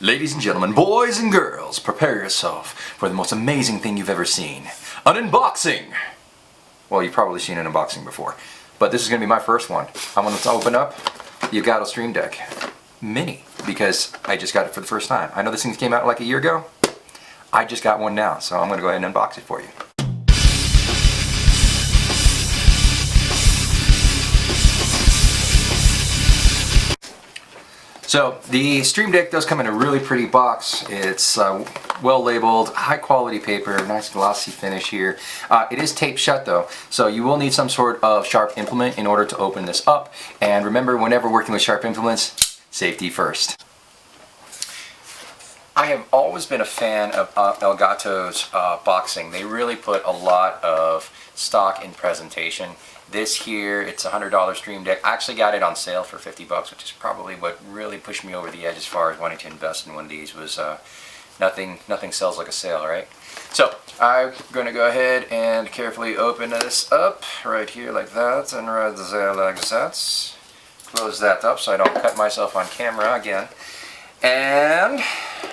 Ladies and gentlemen, boys and girls, prepare yourself for the most amazing thing you've ever seen. An unboxing! Well, you've probably seen an unboxing before, but this is going to be my first one. I'm going to open up the Elgato Stream Deck Mini because I just got it for the first time. I know this thing came out like a year ago. I just got one now, so I'm going to go ahead and unbox it for you. So the Stream Deck does come in a really pretty box. It's well labeled, high quality paper, nice glossy finish here. It is taped shut though, so you will need some sort of sharp implement in order to open this up. And remember, whenever working with sharp implements, safety first. I have always been a fan of Elgato's boxing. They really put a lot of stock in presentation. This here, it's a $100 Stream Deck. I actually got it on sale for 50 bucks, which is probably what really pushed me over the edge as far as wanting to invest in one of these. Was nothing sells like a sale, right? So I'm going to go ahead and carefully open this up right here like that, and right there like that. Close that up so I don't cut myself on camera again. And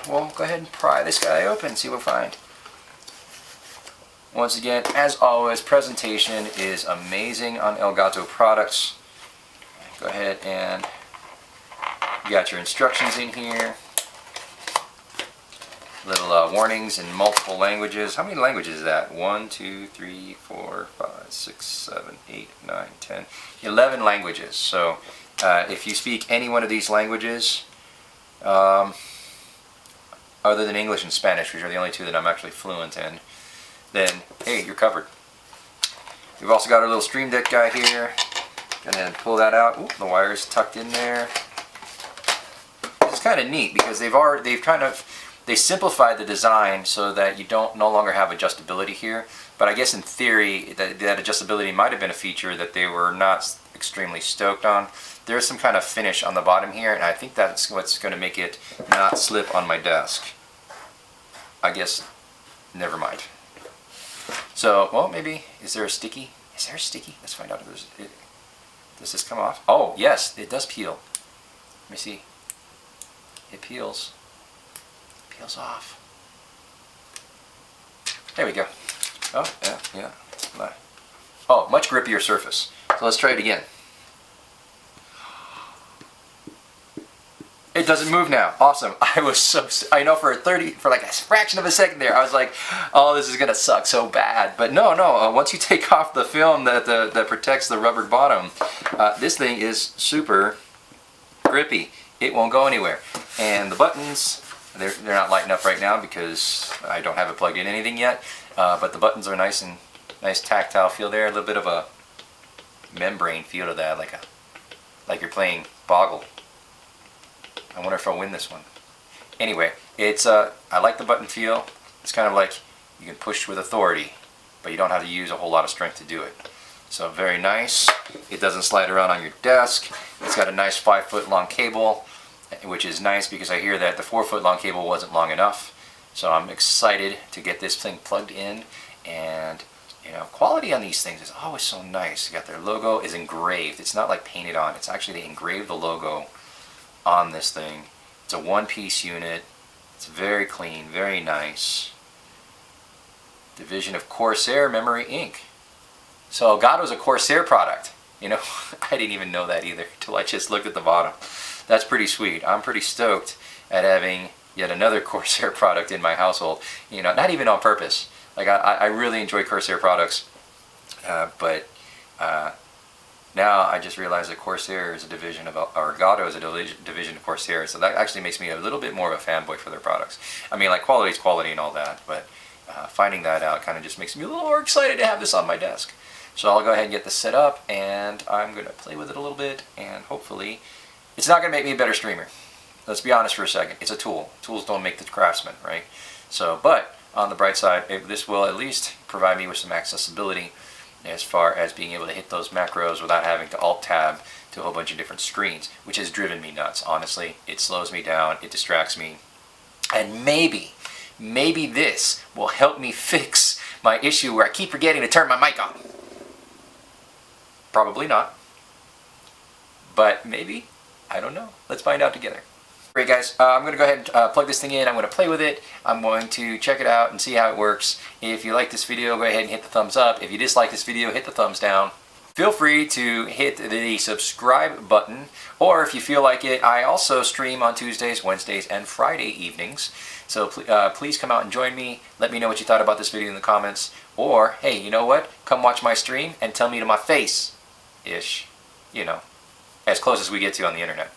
we'll go ahead and pry this guy open, see what we find. Once again, as always, presentation is amazing on Elgato products. Go ahead and you got your instructions in here. Little warnings in multiple languages. How many languages is that? 1, 2, 3, 4, 5, 6, 7, 8, 9, 10, 11 languages. So if you speak any one of these languages, other than English and Spanish, which are the only two that I'm actually fluent in, then hey, you're covered. We've also got our little Stream Deck guy here. Go ahead and pull that out. Ooh, the wire's tucked in there. It's kind of neat because they simplified the design so that you no longer have adjustability here. But I guess in theory that adjustability might have been a feature that they were not extremely stoked on. There's some kind of finish on the bottom here, and I think that's what's going to make it not slip on my desk. I guess, never mind. So, well, maybe, is there a sticky? Is there a sticky? Let's find out if there's, does this come off? Oh, yes, it does peel. Let me see. It peels. It peels off. There we go. Oh, yeah. Oh, much grippier surface. So let's try it again. It doesn't move now. Awesome. I know for like a fraction of a second there, I was like, oh, this is gonna suck so bad. But no. Once you take off the film that protects the rubber bottom, this thing is super grippy. It won't go anywhere. And the buttons, they're not lighting up right now because I don't have it plugged in anything yet. But the buttons are nice tactile feel there. A little bit of a membrane feel to that, like you're playing Boggle. I wonder if I'll win this one. Anyway, it's I like the button feel. It's kind of like you can push with authority, but you don't have to use a whole lot of strength to do it. So very nice. It doesn't slide around on your desk. It's got a nice 5-foot long cable, which is nice because I hear that the 4-foot long cable wasn't long enough. So I'm excited to get this thing plugged in, and you know, quality on these things is always so nice. You got their logo is engraved. It's not like painted on. It's actually they engraved the logo on this thing. It's a one-piece unit. It's very clean, very nice. Division of Corsair Memory Inc. So Elgato's a Corsair product. You know, I didn't even know that either until I just looked at the bottom. That's pretty sweet. I'm pretty stoked at having yet another Corsair product in my household. You know, not even on purpose. Like I really enjoy Corsair products, but now I just realized that Corsair is a division of, or Elgato is a division of Corsair, so that actually makes me a little bit more of a fanboy for their products. I mean, like, quality is quality and all that, but finding that out kind of just makes me a little more excited to have this on my desk. So I'll go ahead and get this set up, and I'm going to play with it a little bit, and hopefully it's not going to make me a better streamer. Let's be honest for a second. It's a tool. Tools don't make the craftsman, right? So, but on the bright side, this will at least provide me with some accessibility as far as being able to hit those macros without having to alt-tab to a whole bunch of different screens, which has driven me nuts, honestly. It slows me down, it distracts me, and maybe this will help me fix my issue where I keep forgetting to turn my mic on. Probably not, but maybe. I don't know. Let's find out together. Great guys, I'm going to go ahead and plug this thing in. I'm going to play with it. I'm going to check it out and see how it works. If you like this video, go ahead and hit the thumbs up. If you dislike this video, hit the thumbs down. Feel free to hit the subscribe button, or if you feel like it, I also stream on Tuesdays, Wednesdays, and Friday evenings. So please come out and join me. Let me know what you thought about this video in the comments. Or, hey, you know what? Come watch my stream and tell me to my face-ish. You know, as close as we get to on the internet.